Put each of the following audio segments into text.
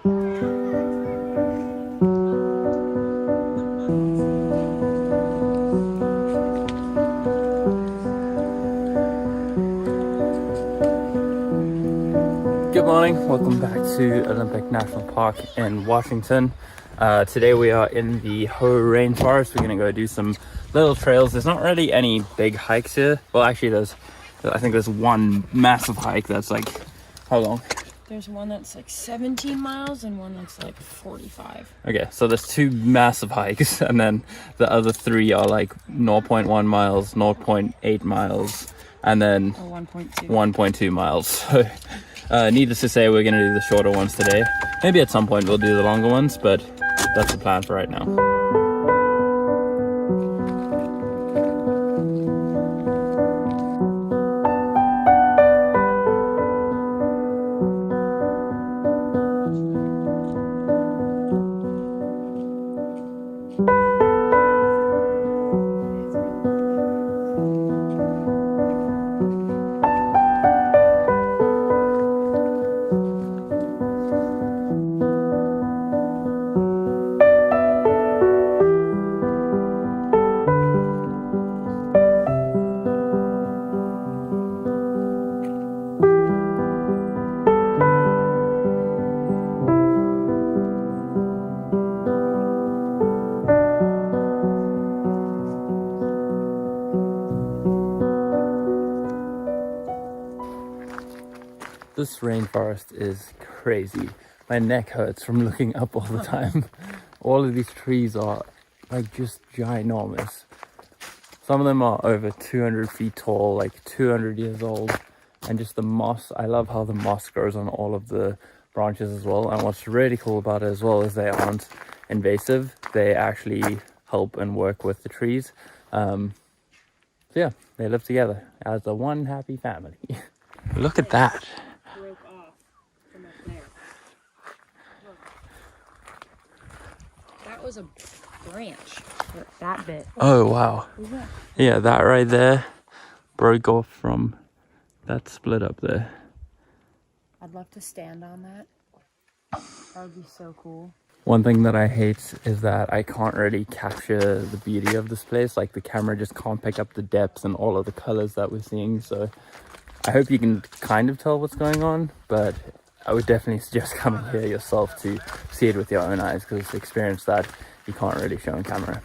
Good morning, welcome back to Olympic National Park in Washington. Today we are in the HOH rainforest. We're gonna go do some little trails. There's not really any big hikes here. Well, actually I think there's one massive hike that's like, how long? There's one that's like 17 miles and one that's like 45. Okay, so there's two massive hikes and then the other three are like 0.1 miles, 0.8 miles, and then 1.2 miles. So needless to say, we're going to do the shorter ones today. Maybe at some point we'll do the longer ones, but that's the plan for right now. This rainforest is crazy. My neck hurts from looking up all the time. All of these trees are like just ginormous. Some of them are over 200 feet tall, like 200 years old. And just the moss, I love how the moss grows on all of the branches as well. And what's really cool about it as well is they aren't invasive. They actually help and work with the trees. So yeah, they live together as a one happy family. Look at that. Broke off from up there. Look. That was a branch. That bit. Oh wow. Yeah, that right there broke off from that split up there. I'd love to stand on that. That would be so cool. One thing that I hate is that I can't really capture the beauty of this place. Like the camera just can't pick up the depth and all of the colors that we're seeing. So I hope you can kind of tell what's going on, but I would definitely suggest coming here yourself to see it with your own eyes, because it's an experience that you can't really show on camera.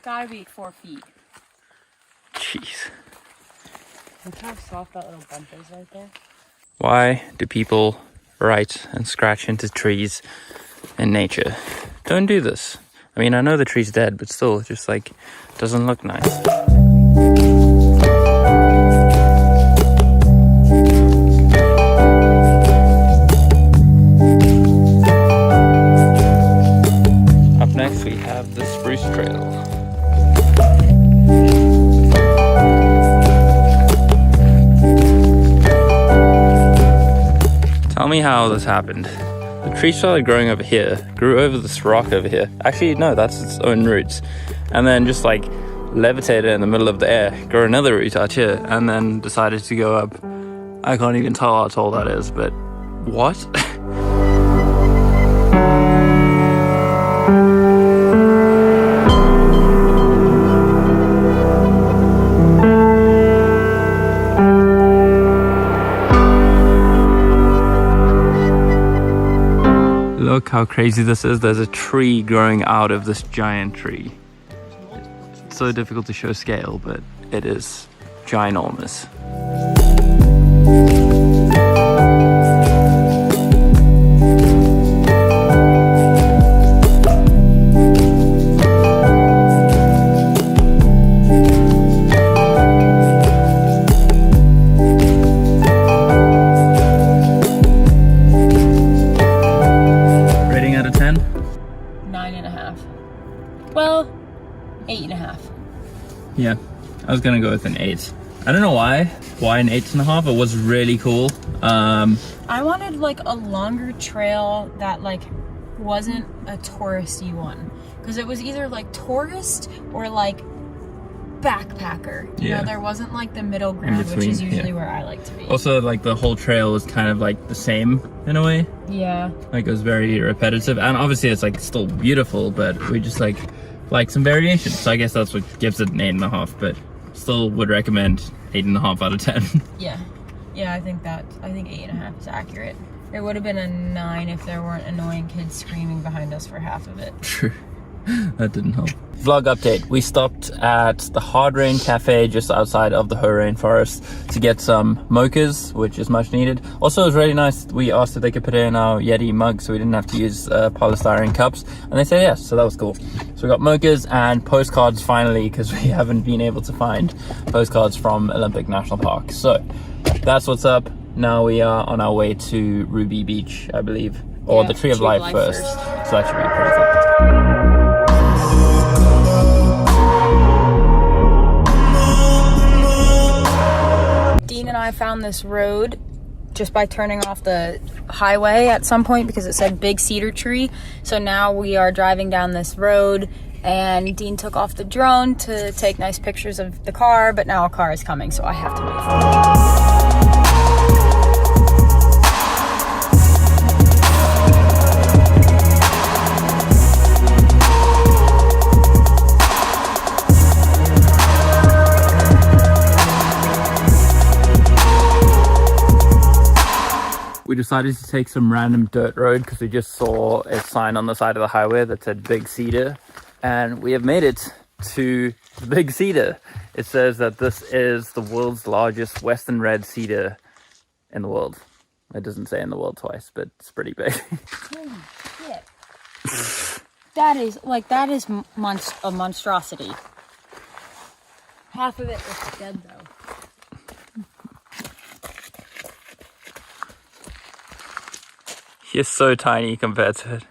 Gotta be 4 feet. Jeez. Look how soft that little bump is right there. Why do people write and scratch into trees in nature? Don't do this. I mean, I know the tree's dead, but still, it just like doesn't look nice. Up next, we have the Spruce Trail. Tell me how this happened. The tree started growing over here, grew over this rock over here. Actually, no, that's its own roots. And then just like levitated in the middle of the air, grew another root out here, and then decided to go up. I can't even tell how tall that is, but what? Look how crazy this is. There's a tree growing out of this giant tree. It's so difficult to show scale, but it is ginormous. 9.5. Well, 8.5. Yeah, I was gonna go with an 8. I don't know why an 8.5. It was really cool. I wanted like a longer trail that like wasn't a touristy one, because it was either like tourist or like backpacker. You know, there wasn't like the middle ground, which is usually where I like to be. Also, like the whole trail was kind of like the same in a way. Yeah. Like it was very repetitive, and obviously it's like still beautiful, but we just like some variation. So I guess that's what gives it an 8.5. But still would recommend 8.5 out of 10. Yeah. Yeah, I think 8.5 is accurate. It would have been a 9 if there weren't annoying kids screaming behind us for half of it. True. That didn't help. Vlog update. We stopped at the Hard Rain Cafe just outside of the HOH rainforest to get some mochas, which is much needed. Also, it was really nice. We asked if they could put it in our Yeti mug so we didn't have to use polystyrene cups, and they said yes, so that was cool. So we got mochas and postcards finally, because we haven't been able to find postcards from Olympic National Park. So that's what's up. Now we are on our way to Ruby Beach, I believe, or the Tree of Life first. So that should be pretty cool. Dean and I found this road just by turning off the highway at some point because it said big cedar tree. So now we are driving down this road, and Dean took off the drone to take nice pictures of the car, but now a car is coming, so I have to move. We decided to take some random dirt road because we just saw a sign on the side of the highway that said Big Cedar, and we have made it to the Big Cedar. It says that this is the world's largest western red cedar in the world. It doesn't say in the world twice, but it's pretty big. Holy shit. That is a monstrosity. Half of it is dead though. He's so tiny compared to it.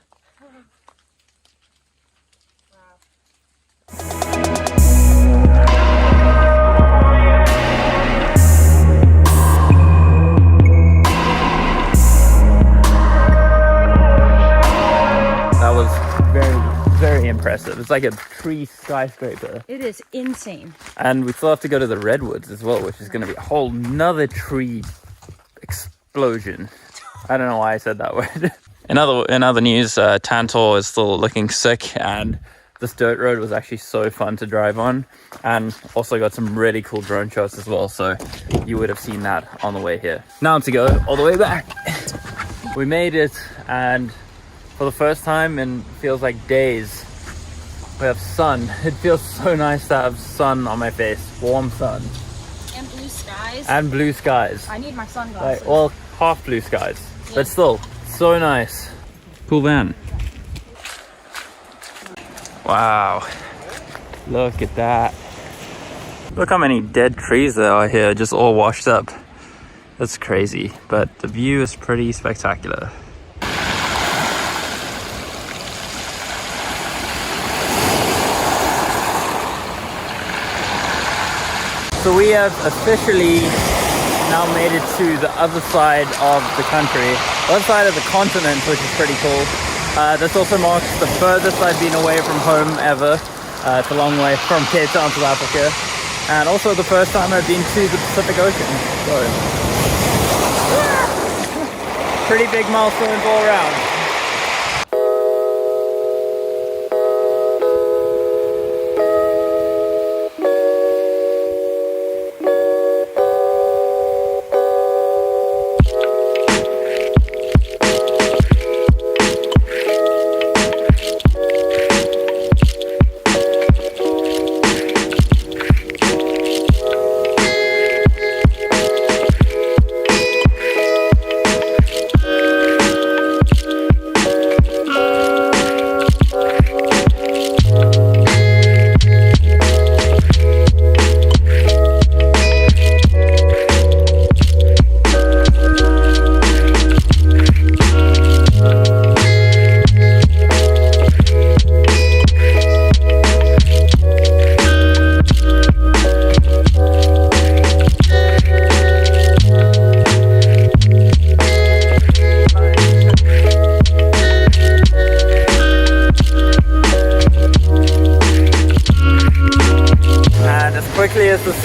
That was very, very impressive. It's like a tree skyscraper. It is insane. And we still have to go to the redwoods as well, which is going to be a whole nother tree explosion. I don't know why I said that word. In other news, Tantor is still looking sick, and this dirt road was actually so fun to drive on, and also got some really cool drone shots as well, so you would have seen that on the way here. Now to go all the way back. We made it, and for the first time in feels like days, we have sun. It feels so nice to have sun on my face, warm sun. And blue skies. And blue skies. I need my sunglasses. Like, well, half blue skies. But still, so nice. Cool van. Wow. Look at that. Look how many dead trees there are here, just all washed up. That's crazy, but the view is pretty spectacular. So we have officially now made it to the other side of the country, the other side of the continent, which is pretty cool. This also marks the furthest I've been away from home ever. It's a long way from Cape Town, South Africa, and also the first time I've been to the Pacific Ocean. So, pretty big milestones all around.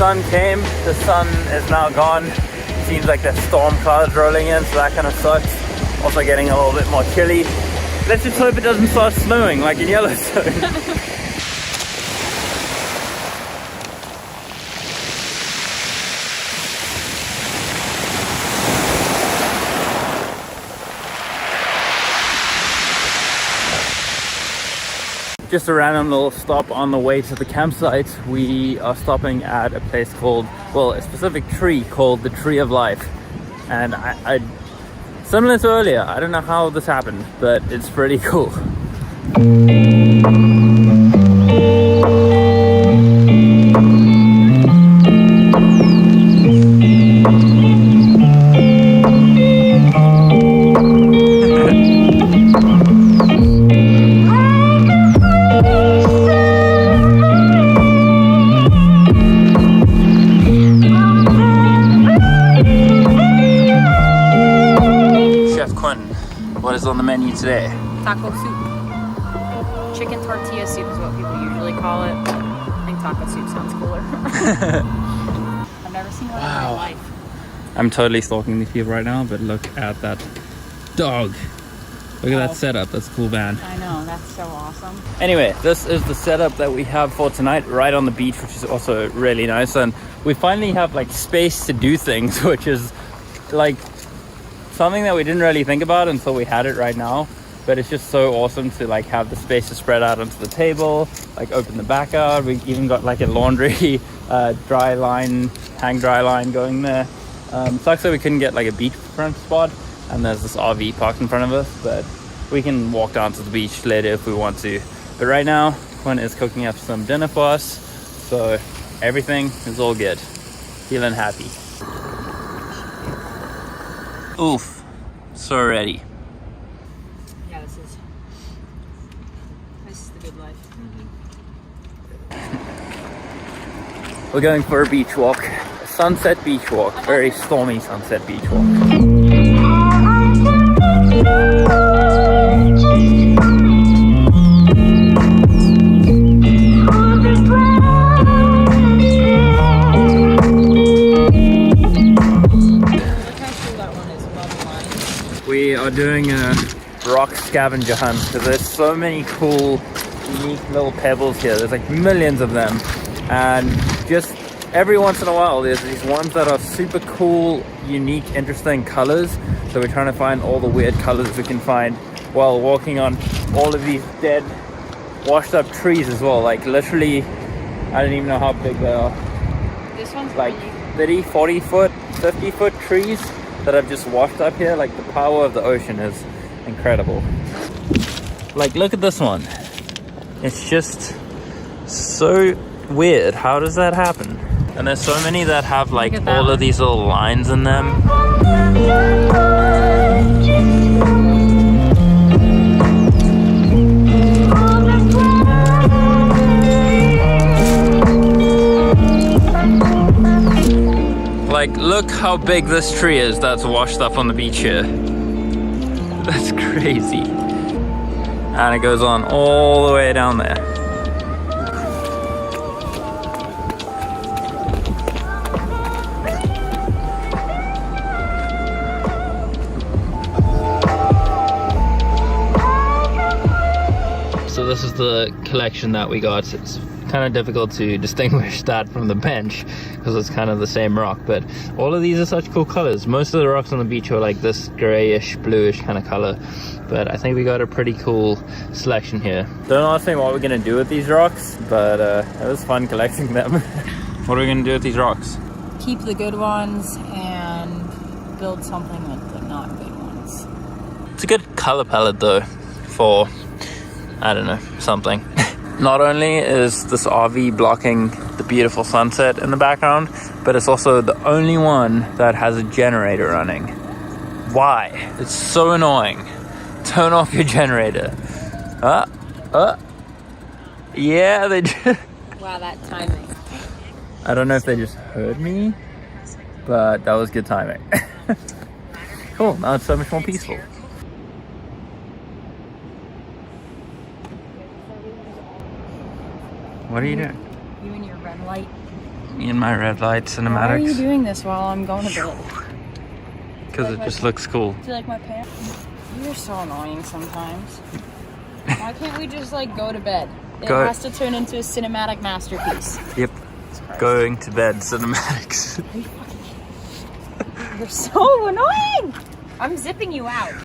sun came, the sun is now gone. Seems like there's storm clouds rolling in, so that kind of sucks. Also getting a little bit more chilly. Let's just hope it doesn't start snowing like in Yellowstone. Just a random little stop on the way to the campsite. We are stopping at a place called, well, a specific tree called the Tree of Life. And I similar to earlier, I don't know how this happened, but it's pretty cool. What is on the menu today? Taco soup. Chicken tortilla soup is what people usually call it. I think taco soup sounds cooler. I've never seen one in my life. I'm totally stalking these people right now, but look at that dog. Look at that setup. That's a cool band. I know, that's so awesome. Anyway, this is the setup that we have for tonight, right on the beach, which is also really nice. And we finally have like space to do things, which is like something that we didn't really think about until we had it right now. But it's just so awesome to like have the space to spread out onto the table, like open the back out. We even got like a laundry dry line, hang dry line going there. Sucks that we couldn't get like a beachfront spot, and there's this RV parked in front of us, but we can walk down to the beach later if we want to. But right now, Quinn is cooking up some dinner for us, so everything is all good. Feeling happy. Oof, so ready. Yeah, this is the good life. We're going for a beach walk, a sunset beach walk, very stormy sunset beach walk. We are doing a rock scavenger hunt because there's so many cool, unique little pebbles here. There's like millions of them, and just every once in a while there's these ones that are super cool, unique, interesting colors. So we're trying to find all the weird colors we can find while walking on all of these dead, washed up trees as well. Like literally, I don't even know how big they are. This one's like really 30, 40 foot, 50 foot trees that have just washed up here. Like the power of the ocean is incredible. Like look at this one. It's just so weird. How does that happen? And there's so many that have like all of these little lines in them. Like, look how big this tree is that's washed up on the beach here. That's crazy. And it goes on all the way down there. So this is the collection that we got. It's kind of difficult to distinguish that from the bench because it's kind of the same rock, but all of these are such cool colors. Most of the rocks on the beach are like this grayish, bluish kind of color, but I think we got a pretty cool selection here. Don't ask me what we're gonna do with these rocks, but it was fun collecting them. What are we gonna do with these rocks? keep the good ones and build something with the not good ones. It's a good color palette though for, I don't know, something. Not only is this RV blocking the beautiful sunset in the background, but it's also the only one that has a generator running. Why? It's so annoying. Turn off your generator. Yeah, they just... Wow, that timing. I don't know if they just heard me, but that was good timing. Cool, now it's so much more peaceful. What are you doing? You and your red light. Me and my red light cinematics. Why are you doing this while I'm going to bed? Because it just looks cool. Do you like my pants? You're so annoying sometimes. Why can't we just like go to bed? It has to turn into a cinematic masterpiece. Yep. Going to bed cinematics. You're so annoying! I'm zipping you out.